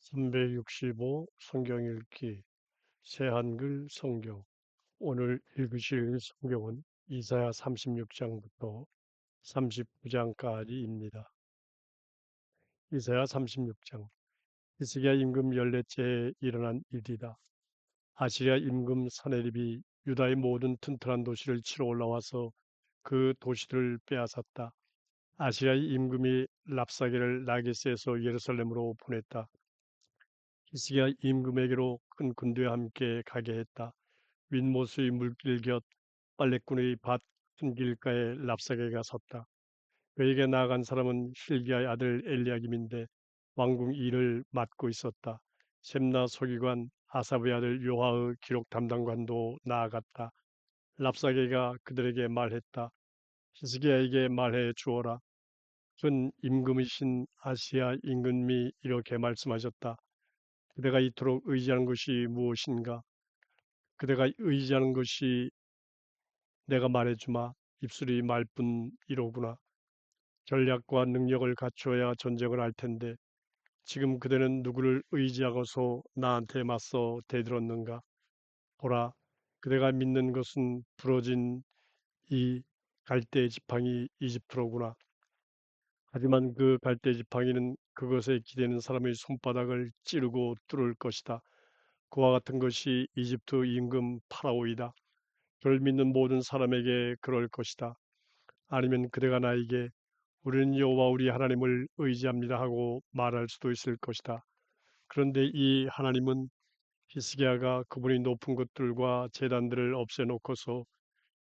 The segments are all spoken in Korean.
365 성경 읽기 새한글 성경. 오늘 읽으실 성경은 이사야 36장부터 39장까지입니다. 이사야 36장. 히스기야 임금 열넷째에 일어난 일이다. 아시리아 임금 사네립이 유다의 모든 튼튼한 도시를 치러 올라와서 그 도시를 빼앗았다. 아시리아의 임금이 랍사게를 라게스에서 예루살렘으로 보냈다. 히스기야 임금에게로 큰 군대와 함께 가게 했다. 윗모수의 물길 곁 빨래꾼의 밭 큰 길가에 랍사게가 섰다. 그에게 나아간 사람은 힐기야의 아들 엘리야김인데 왕궁 일을 맡고 있었다. 셈나 서기관 아사브의 아들 요하의 기록 담당관도 나아갔다. 랍사게가 그들에게 말했다. 히스기야에게 말해 주어라. 큰 임금이신 아시아 임금이 이렇게 말씀하셨다. 그대가 이토록 의지하는 것이 무엇인가? 그대가 의지하는 것이 내가 말해주마. 입술이 말뿐이로구나. 전략과 능력을 갖추어야 전쟁을 할 텐데 지금 그대는 누구를 의지하고서 나한테 맞서 대들었는가? 보라, 그대가 믿는 것은 부러진 이 갈대 지팡이 이집트로구나. 하지만 그 갈대 지팡이는 그것에 기대는 사람의 손바닥을 찌르고 뚫을 것이다. 그와 같은 것이 이집트 임금 파라오이다. 그를 믿는 모든 사람에게 그럴 것이다. 아니면 그대가 나에게 우리는 여호와 우리 하나님을 의지합니다 하고 말할 수도 있을 것이다. 그런데 이 하나님은 히스기야가 그분이 높은 것들과 제단들을 없애놓고서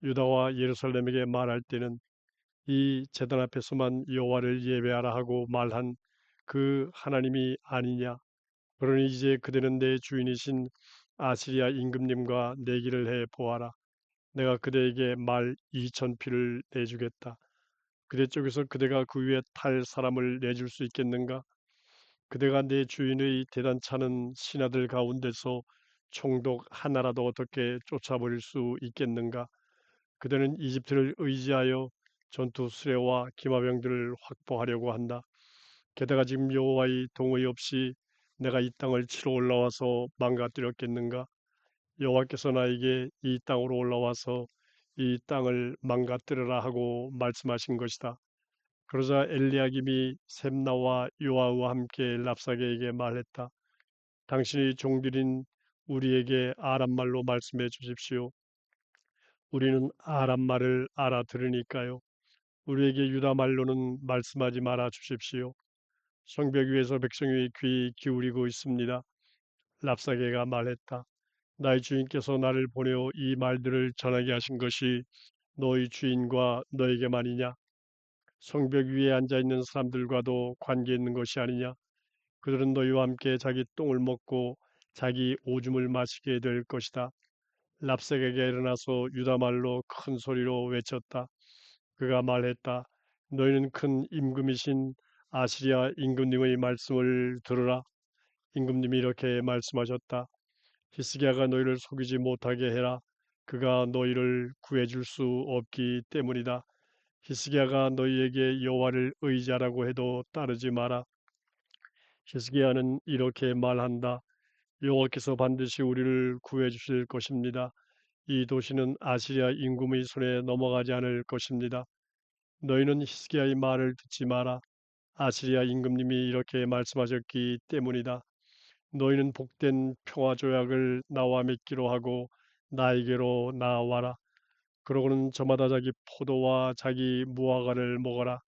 유다와 예루살렘에게 말할 때는 이 제단 앞에서만 여호와를 예배하라 하고 말한 그 하나님이 아니냐. 그러니 이제 그대는 내 주인이신 아시리아 임금님과 내기를 해 보아라. 내가 그대에게 말 2,000피를 내주겠다. 그대 쪽에서 그대가 그 위에 탈 사람을 내줄 수 있겠는가? 그대가 내 주인의 대단찮은 신하들 가운데서 총독 하나라도 어떻게 쫓아버릴 수 있겠는가? 그대는 이집트를 의지하여 전투 수레와 기마병들을 확보하려고 한다. 게다가 지금 여호와의 동의 없이 내가 이 땅을 치러 올라와서 망가뜨렸겠는가? 여호와께서 나에게 이 땅으로 올라와서 이 땅을 망가뜨려라 하고 말씀하신 것이다. 그러자 엘리야김이 셈나와 요아와 함께 랍사게에게 말했다. 당신이 종들인 우리에게 아람말로 말씀해 주십시오. 우리는 아람말을 알아들으니까요. 우리에게 유다말로는 말씀하지 말아 주십시오. 성벽 위에서 백성이 귀 기울이고 있습니다. 랍사게가 말했다. 나의 주인께서 나를 보내어 이 말들을 전하게 하신 것이 너희 주인과 너에게만이냐? 성벽 위에 앉아 있는 사람들과도 관계 있는 것이 아니냐? 그들은 너희와 함께 자기 똥을 먹고 자기 오줌을 마시게 될 것이다. 랍색에게 일어나서 유다 말로 큰 소리로 외쳤다. 그가 말했다. 너희는 큰 임금이신 아시리아 임금님의 말씀을 들으라. 임금님이 이렇게 말씀하셨다. 히스기야가 너희를 속이지 못하게 해라. 그가 너희를 구해줄 수 없기 때문이다. 히스기야가 너희에게 여호와를 의지하라고 해도 따르지 마라. 히스기야는 이렇게 말한다. 여호와께서 반드시 우리를 구해 주실 것입니다. 이 도시는 아시리아 임금의 손에 넘어가지 않을 것입니다. 너희는 히스기야의 말을 듣지 마라. 아시리아 임금님이 이렇게 말씀하셨기 때문이다. 너희는 복된 평화 조약을 나와 맺기로 하고 나에게로 나와라. 그러고는 저마다 자기 포도와 자기 무화과를 먹어라.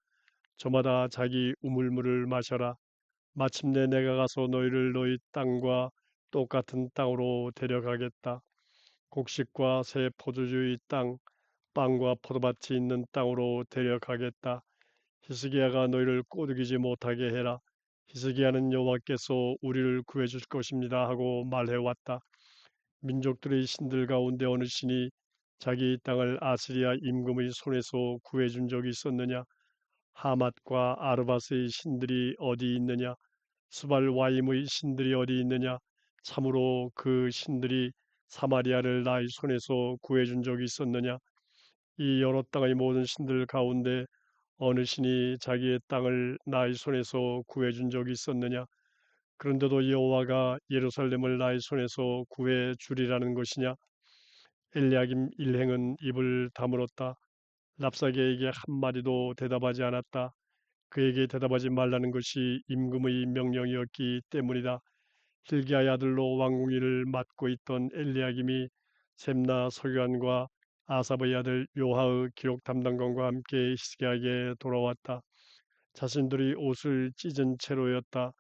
저마다 자기 우물물을 마셔라. 마침내 내가 가서 너희를 너희 땅과 똑같은 땅으로 데려가겠다. 곡식과 새 포도주의 땅, 빵과 포도밭이 있는 땅으로 데려가겠다. 히스기야가 너희를 꼬드기지 못하게 해라. 히스기야는 여호와께서 우리를 구해줄 것입니다 하고 말해왔다. 민족들의 신들 가운데 어느 신이 자기 땅을 아시리아 임금의 손에서 구해준 적이 있었느냐? 하맛과 아르바스의 신들이 어디 있느냐? 스발와임의 신들이 어디 있느냐? 참으로 그 신들이 사마리아를 나의 손에서 구해준 적이 있었느냐? 이 여러 땅의 모든 신들 가운데 어느 신이 자기의 땅을 나의 손에서 구해준 적이 있었느냐? 그런데도 여호와가 예루살렘을 나의 손에서 구해 주리라는 것이냐? 엘리야김 일행은 입을 다물었다. 랍사게에게 한마디도 대답하지 않았다. 그에게 대답하지 말라는 것이 임금의 명령이었기 때문이다. hil기야의 아들로 왕궁일을 맡고 있던 엘리야김이 셈나 서기관과 아삽의 아들 요하의 기록 담당관과 함께 히스기야에게 돌아왔다. 자신들이 옷을 찢은 채로였다.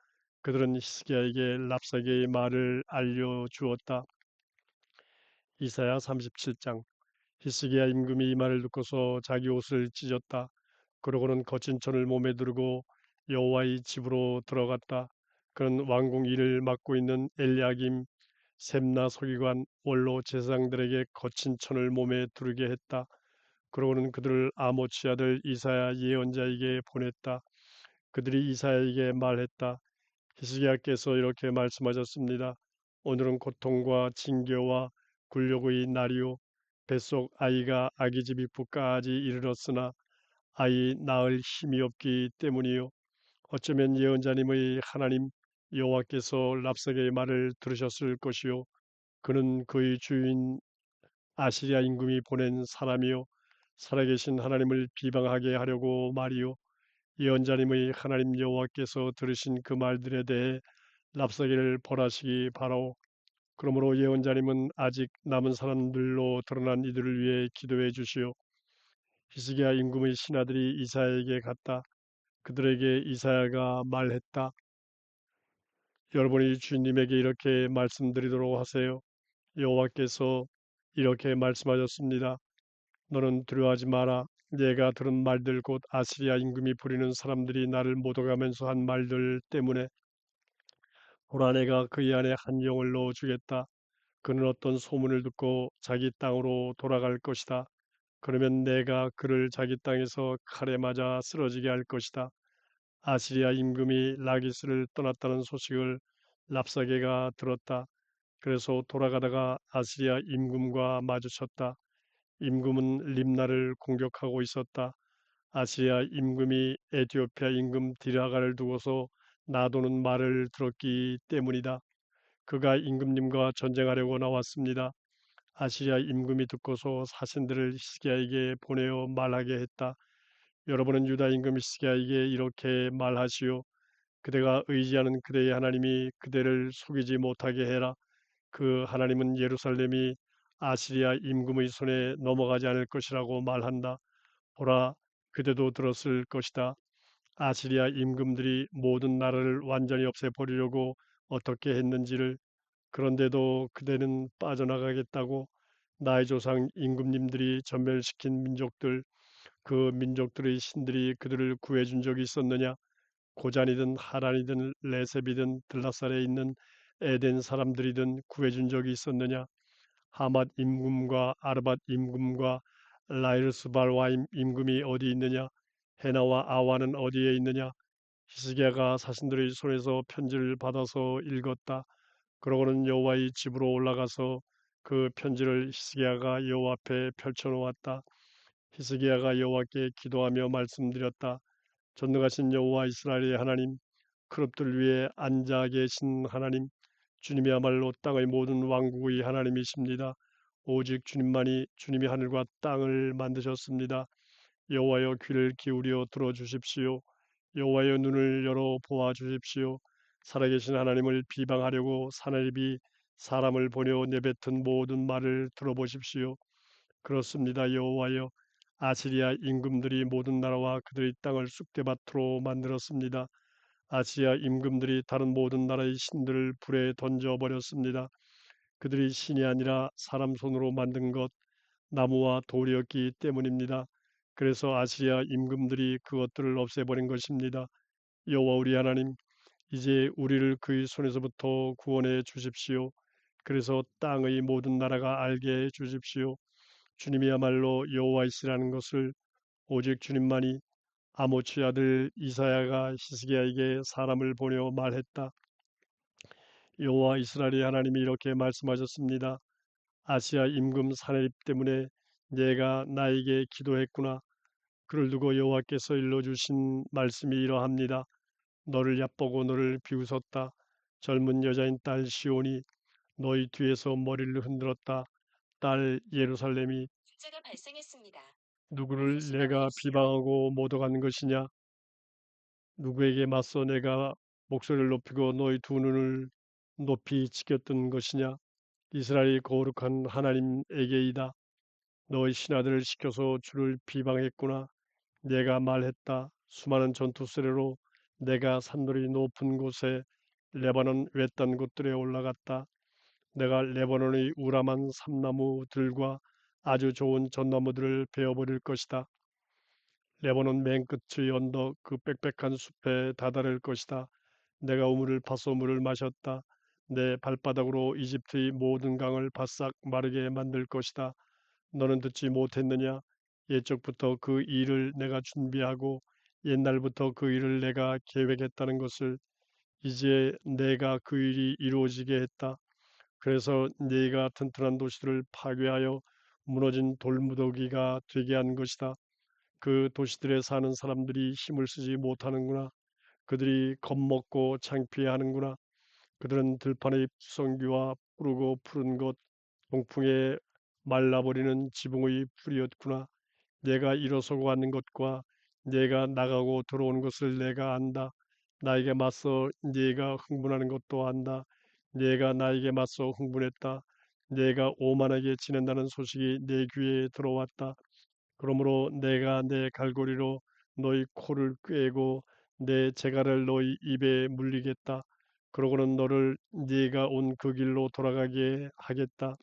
그들은 히스기야에게 랍사게의 말을 알려주었다. 이사야 37장. 히스기야 임금이 이 말을 듣고서 자기 옷을 찢었다. 그러고는 거친 천을 몸에 두르고 여호와의 집으로 들어갔다. 그는 왕궁 일을 맡고 있는 엘리야김, 셈나 서기관, 원로 제사장들에게 거친 천을 몸에 두르게 했다. 그러고는 그들을 아모치 아들 이사야 예언자에게 보냈다. 그들이 이사야에게 말했다. 히스기야께서 이렇게 말씀하셨습니다. 오늘은 고통과 징계와 굴욕의 날이요 뱃속 아이가 아기 집 입구까지 이르렀으나 아이 낳을 힘이 없기 때문이요. 어쩌면 예언자님의 하나님 여호와께서 랍사게의 말을 들으셨을 것이요. 그는 그의 주인 아시리아 임금이 보낸 사람이요. 살아계신 하나님을 비방하게 하려고 말이요. 예언자님의 하나님 여호와께서 들으신 그 말들에 대해 랍사게를 벌하시기 바라오. 그러므로 예언자님은 아직 남은 사람들로 드러난 이들을 위해 기도해 주시오. 히스기야 임금의 신하들이 이사야에게 갔다. 그들에게 이사야가 말했다. 여러분이 주님에게 이렇게 말씀드리도록 하세요. 여호와께서 이렇게 말씀하셨습니다. 너는 두려워하지 마라. 내가 들은 말들 곧 아시리아 임금이 부리는 사람들이 나를 모독하면서 한 말들 때문에 보라 내가 그의 안에 한 영을 넣어주겠다. 그는 어떤 소문을 듣고 자기 땅으로 돌아갈 것이다. 그러면 내가 그를 자기 땅에서 칼에 맞아 쓰러지게 할 것이다. 아시리아 임금이 라기스를 떠났다는 소식을 랍사게가 들었다. 그래서 돌아가다가 아시리아 임금과 마주쳤다. 임금은 림나를 공격하고 있었다. 아시리아 임금이 에티오피아 임금 디라가를 두고서 놔두는 말을 들었기 때문이다. 그가 임금님과 전쟁하려고 나왔습니다. 아시리아 임금이 듣고서 사신들을 히스기야에게 보내어 말하게 했다. 여러분은 유다 임금 히스기야에게 이렇게 말하시오. 그대가 의지하는 그대의 하나님이 그대를 속이지 못하게 해라. 그 하나님은 예루살렘이 아시리아 임금의 손에 넘어가지 않을 것이라고 말한다. 보라, 그대도 들었을 것이다. 아시리아 임금들이 모든 나라를 완전히 없애버리려고 어떻게 했는지를. 그런데도 그대는 빠져나가겠다고 나의 조상 임금님들이 전멸시킨 민족들, 그 민족들의 신들이 그들을 구해준 적이 있었느냐? 고잔이든 하란이든 레셉이든 들라살에 있는 에덴 사람들이든 구해준 적이 있었느냐? 하맛 임금과 아르밧 임금과 라이르스발와임 임금이 어디 있느냐? 헤나와 아와는 어디에 있느냐? 히스기야가 사신들의 손에서 편지를 받아서 읽었다. 그러고는 여호와의 집으로 올라가서 그 편지를 히스기야가 여호와 앞에 펼쳐놓았다. 히스기야가 여호와께 기도하며 말씀드렸다. 전능하신 여호와 이스라엘의 하나님, 그룹들 위에 앉아 계신 하나님, 주님이야말로 땅의 모든 왕국의 하나님이십니다. 오직 주님만이 주님이 하늘과 땅을 만드셨습니다. 여호와여 귀를 기울여 들어주십시오. 여호와여 눈을 열어 보아 주십시오. 살아계신 하나님을 비방하려고 사내립이 사람을 보내어 내뱉은 모든 말을 들어보십시오. 그렇습니다. 여호와여 아시리아 임금들이 모든 나라와 그들의 땅을 쑥대밭으로 만들었습니다. 아시아 임금들이 다른 모든 나라의 신들을 불에 던져버렸습니다. 그들이 신이 아니라 사람 손으로 만든 것, 나무와 돌이었기 때문입니다. 그래서 아시리아 임금들이 그것들을 없애버린 것입니다. 여호와 우리 하나님, 이제 우리를 그의 손에서부터 구원해 주십시오. 그래서 땅의 모든 나라가 알게 해 주십시오. 주님이야말로 여호와이시라는 것을 오직 주님만이. 아모치 아들 이사야가 히스기야에게 사람을 보내어 말했다. 여호와 이스라엘의 하나님이 이렇게 말씀하셨습니다. 아시아 임금 사내립 때문에 내가 나에게 기도했구나. 그를 두고 여호와께서 일러주신 말씀이 이러합니다. 너를 얕보고 너를 비웃었다. 젊은 여자인 딸 시온이 너희 뒤에서 머리를 흔들었다. 딸 예루살렘이 문제가 발생했습니다. 누구를 refresh가 내가 누르십시오. 비방하고 모독한 것이냐? 누구에게 맞서 내가 목소리를 높이고 너희 두 눈을 높이 치켰던 것이냐? 이스라엘이 거룩한 하나님에게이다. 너희 신하들을 시켜서 주를 비방했구나. 내가 말했다. 수많은 전투 수레로 내가 산들이 높은 곳에 레바논 외딴 곳들에 올라갔다. 내가 레바논의 우람한 삼나무들과 아주 좋은 전나무들을 베어버릴 것이다. 레바논 맨 끝의 언덕 그 빽빽한 숲에 다다를 것이다. 내가 우물을 파서 물을 마셨다. 내 발바닥으로 이집트의 모든 강을 바싹 마르게 만들 것이다. 너는 듣지 못했느냐? 옛적부터 그 일을 내가 준비하고 옛날부터 그 일을 내가 계획했다는 것을 이제 내가 그 일이 이루어지게 했다. 그래서 네가 튼튼한 도시들을 파괴하여 무너진 돌무더기가 되게 한 것이다. 그 도시들에 사는 사람들이 힘을 쓰지 못하는구나. 그들이 겁먹고 창피해하는구나. 그들은 들판의 푸성귀와 푸르고 푸른 곳, 동풍에 말라버리는 지붕의 풀이었구나. 내가 일어서고 앉는 것과 내가 나가고 들어오는 것을 내가 안다. 나에게 맞서 네가 흥분하는 것도 안다. 네가 나에게 맞서 흥분했다. 내가 오만하게 지낸다는 소식이 내 귀에 들어왔다. 그러므로 내가 내 갈고리로 너희 코를 꿰고 내 재갈을 너희 입에 물리겠다. 그러고는 너를 네가 온 그 길로 돌아가게 하겠다.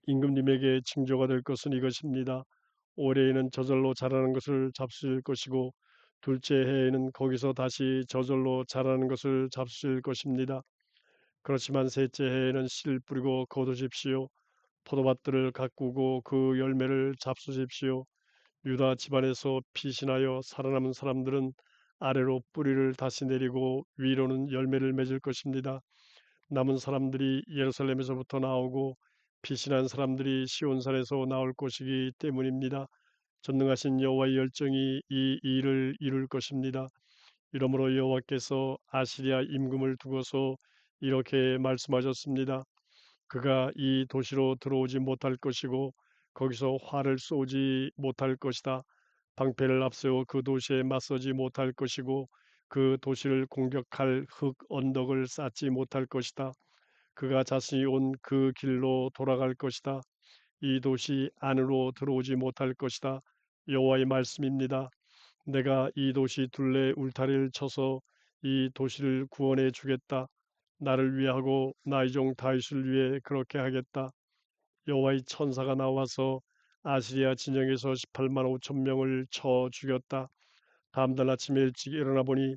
임금님에게 징조가 될 것은 이것입니다. 올해에는 저절로 자라는 것을 잡수실 것이고 둘째 해에는 거기서 다시 저절로 자라는 것을 잡수실 것입니다. 그렇지만 셋째 해에는 씨를 뿌리고 거두십시오. 포도밭들을 가꾸고 그 열매를 잡수십시오. 유다 집안에서 피신하여 살아남은 사람들은 아래로 뿌리를 다시 내리고 위로는 열매를 맺을 것입니다. 남은 사람들이 예루살렘에서부터 나오고 피신한 사람들이 시온산에서 나올 것이기 때문입니다. 전능하신 여호와의 열정이 이 일을 이룰 것입니다. 이러므로 여호와께서 아시리아 임금을 두고서 이렇게 말씀하셨습니다. 그가 이 도시로 들어오지 못할 것이고 거기서 활을 쏘지 못할 것이다. 방패를 앞세워 그 도시에 맞서지 못할 것이고 그 도시를 공격할 흙 언덕을 쌓지 못할 것이다. 그가 자신이 온 그 길로 돌아갈 것이다. 이 도시 안으로 들어오지 못할 것이다. 여호와의 말씀입니다. 내가 이 도시 둘레 울타리를 쳐서 이 도시를 구원해 주겠다. 나를 위하고 나의 종 다윗을 위해 그렇게 하겠다. 여호와의 천사가 나와서 아시리아 진영에서 18만 5천 명을 쳐 죽였다. 다음날 아침에 일찍 일어나 보니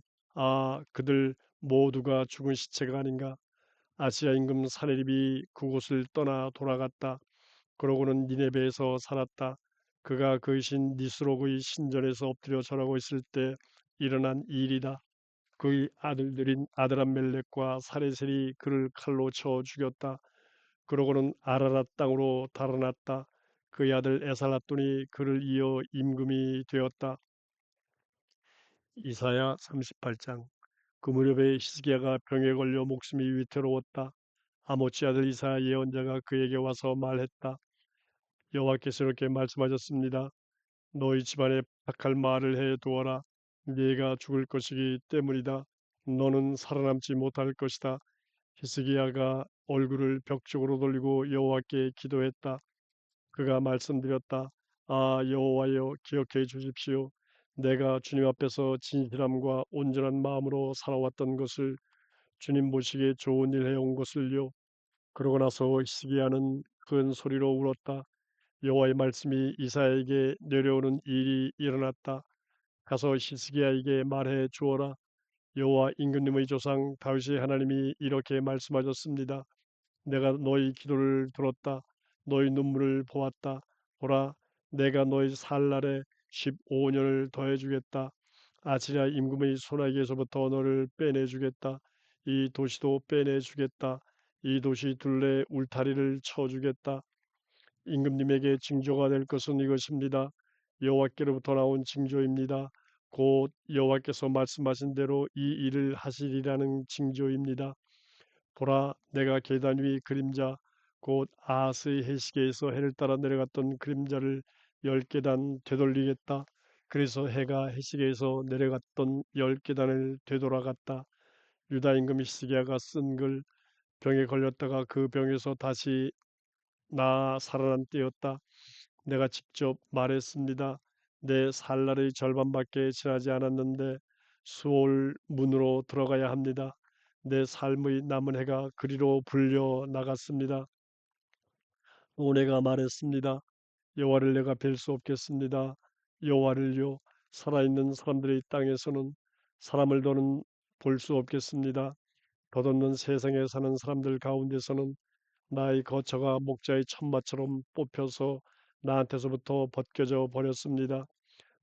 그들 모두가 죽은 시체가 아닌가. 아시아 임금 사네립이 그곳을 떠나 돌아갔다. 그러고는 니네베에서 살았다. 그가 그의 신 니스록의 신전에서 엎드려 절하고 있을 때 일어난 일이다. 그의 아들들인 아드람멜렉과 사레셀이 그를 칼로 쳐 죽였다. 그러고는 아라랏 땅으로 달아났다. 그의 아들 에살라돈이 그를 이어 임금이 되었다. 이사야 38장. 그 무렵에 히스기야가 병에 걸려 목숨이 위태로웠다. 아모치 아들 이사야 예언자가 그에게 와서 말했다. 여호와께서 이렇게 말씀하셨습니다. 너희 집안에 박할 말을 해 두어라. 네가 죽을 것이기 때문이다. 너는 살아남지 못할 것이다. 히스기야가 얼굴을 벽 쪽으로 돌리고 여호와께 기도했다. 그가 말씀드렸다. 여호와여 기억해 주십시오. 내가 주님 앞에서 진실함과 온전한 마음으로 살아왔던 것을 주님 보시기에 좋은 일 해온 것을요. 그러고 나서 히스기야는 큰 소리로 울었다. 여호와의 말씀이 이사야에게 내려오는 일이 일어났다. 가서 히스기야에게 말해 주어라. 여호와 임금님의 조상 다윗의 하나님이 이렇게 말씀하셨습니다. 내가 너희 기도를 들었다. 너희 눈물을 보았다. 보라, 내가 너희 살 날에 15년을 더해주겠다. 아시리아 임금의 손아귀에서부터 너를 빼내주겠다. 이 도시도 빼내주겠다. 이 도시 둘레 울타리를 쳐주겠다. 임금님에게 징조가 될 것은 이것입니다. 여호와께로부터 나온 징조입니다. 곧 여호와께서 말씀하신 대로 이 일을 하시리라는 징조입니다. 보라, 내가 계단 위 그림자 곧 아하스의 해시계에서 해를 따라 내려갔던 그림자를 10계단 되돌리겠다. 그래서 해가 해시계에서 내려갔던 10계단을 되돌아갔다. 유다 임금 히스기야가 쓴 글, 병에 걸렸다가 그 병에서 다시 나 살아난 때였다. 내가 직접 말했습니다. 내 살 날의 절반밖에 지나지 않았는데 수올 문으로 들어가야 합니다. 내 삶의 남은 해가 그리로 불려 나갔습니다. 또 내가 말했습니다. 여호와를 내가 뵐 수 없겠습니다. 여호와를요, 살아있는 사람들의 땅에서는 사람을 더는 볼 수 없겠습니다. 덧없는 세상에 사는 사람들 가운데서는 나의 거처가 목자의 천마처럼 뽑혀서 나한테서부터 벗겨져 버렸습니다.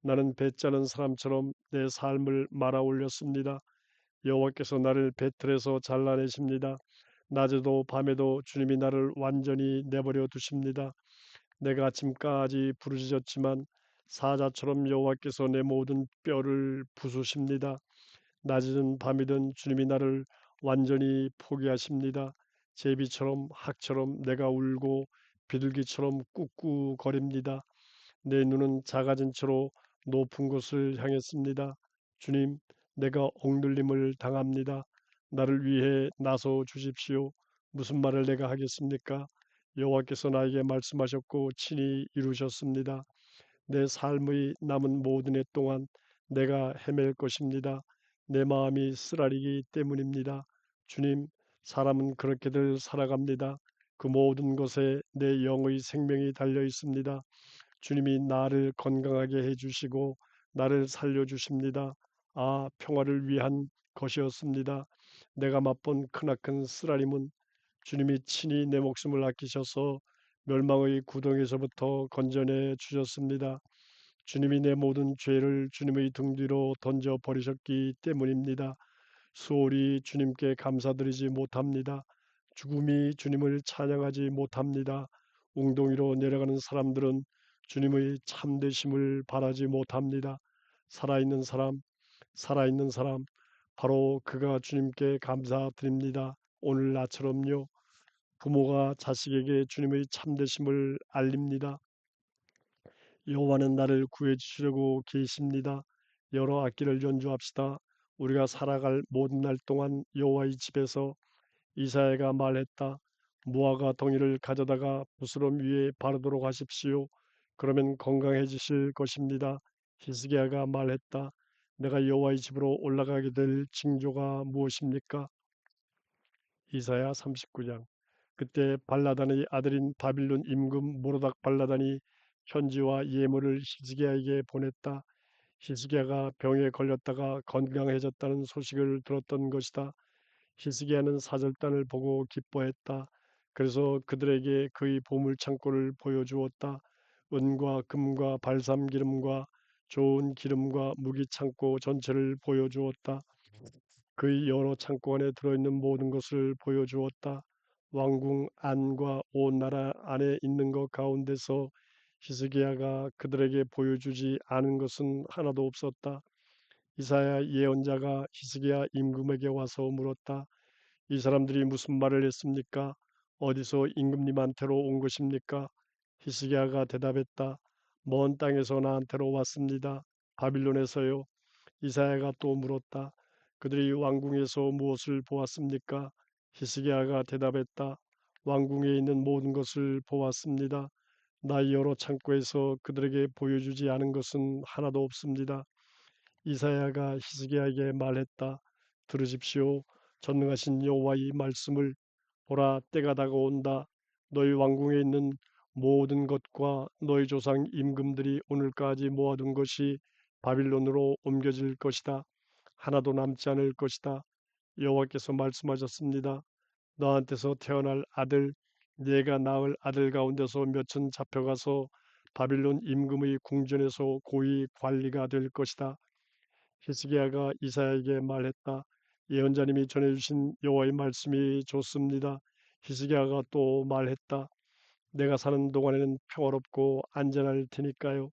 나는 배짜는 사람처럼 내 삶을 말아 올렸습니다. 여호와께서 나를 배틀에서 잘라내십니다. 낮에도 밤에도 주님이 나를 완전히 내버려 두십니다. 내가 아침까지 부르짖었지만 사자처럼 여호와께서 내 모든 뼈를 부수십니다. 낮이든 밤이든 주님이 나를 완전히 포기하십니다. 제비처럼 학처럼 내가 울고 비둘기처럼 꾹꾹거립니다. 내 눈은 작아진 채로 높은 곳을 향했습니다. 주님, 내가 억눌림을 당합니다. 나를 위해 나서 주십시오. 무슨 말을 내가 하겠습니까? 여호와께서 나에게 말씀하셨고 친히 이루셨습니다. 내 삶의 남은 모든 해 동안 내가 헤맬 것입니다. 내 마음이 쓰라리기 때문입니다. 주님, 사람은 그렇게들 살아갑니다. 그 모든 것에 내 영의 생명이 달려 있습니다. 주님이 나를 건강하게 해주시고 나를 살려주십니다. 아, 평화를 위한 것이었습니다. 내가 맛본 크나큰 쓰라림은 주님이 친히 내 목숨을 아끼셔서 멸망의 구덩이에서부터 건져내 주셨습니다. 주님이 내 모든 죄를 주님의 등 뒤로 던져 버리셨기 때문입니다. 수월이 주님께 감사드리지 못합니다. 죽음이 주님을 찬양하지 못합니다. 웅덩이로 내려가는 사람들은 주님의 참되심을 바라지 못합니다. 살아있는 사람, 살아있는 사람, 바로 그가 주님께 감사드립니다. 오늘 나처럼요. 부모가 자식에게 주님의 참되심을 알립니다. 여호와는 나를 구해 주시려고 계십니다. 여러 악기를 연주합시다. 우리가 살아갈 모든 날 동안 여호와의 집에서 이사야가 말했다. 무화과 덩이를 가져다가 부스럼 위에 바르도록 하십시오. 그러면 건강해지실 것입니다. 히스기야가 말했다. 내가 여호와의 집으로 올라가게 될 징조가 무엇입니까? 이사야 39장. 그때 발라단의 아들인 바빌론 임금 모로닥 발라단이 편지와 예물을 히스기야에게 보냈다. 히스기야가 병에 걸렸다가 건강해졌다는 소식을 들었던 것이다. 히스기야는 사절단을 보고 기뻐했다. 그래서 그들에게 그의 보물 창고를 보여주었다. 은과 금과 발삼 기름과 좋은 기름과 무기 창고 전체를 보여주었다. 그의 여러 창고 안에 들어있는 모든 것을 보여주었다. 왕궁 안과 온 나라 안에 있는 것 가운데서 히스기야가 그들에게 보여주지 않은 것은 하나도 없었다. 이사야 예언자가 히스기야 임금에게 와서 물었다. 이 사람들이 무슨 말을 했습니까? 어디서 임금님한테로 온 것입니까? 히스기야가 대답했다. 먼 땅에서 나한테로 왔습니다. 바빌론에서요. 이사야가 또 물었다. 그들이 왕궁에서 무엇을 보았습니까? 히스기야가 대답했다. 왕궁에 있는 모든 것을 보았습니다. 나의 여러 창고에서 그들에게 보여주지 않은 것은 하나도 없습니다. 이사야가 히스기야에게 말했다. 들으십시오. 전능하신 여호와의 말씀을. 보라, 때가 다가온다. 너희 왕궁에 있는 모든 것과 너희 조상 임금들이 오늘까지 모아둔 것이 바빌론으로 옮겨질 것이다. 하나도 남지 않을 것이다. 여호와께서 말씀하셨습니다. 너한테서 태어날 아들, 네가 낳을 아들 가운데서 몇은 잡혀가서 바빌론 임금의 궁전에서 고위 관리가 될 것이다. 히스기야가 이사야에게 말했다. 예언자님이 전해주신 여호와의 말씀이 좋습니다. 히스기야가 또 말했다. 내가 사는 동안에는 평화롭고 안전할 테니까요.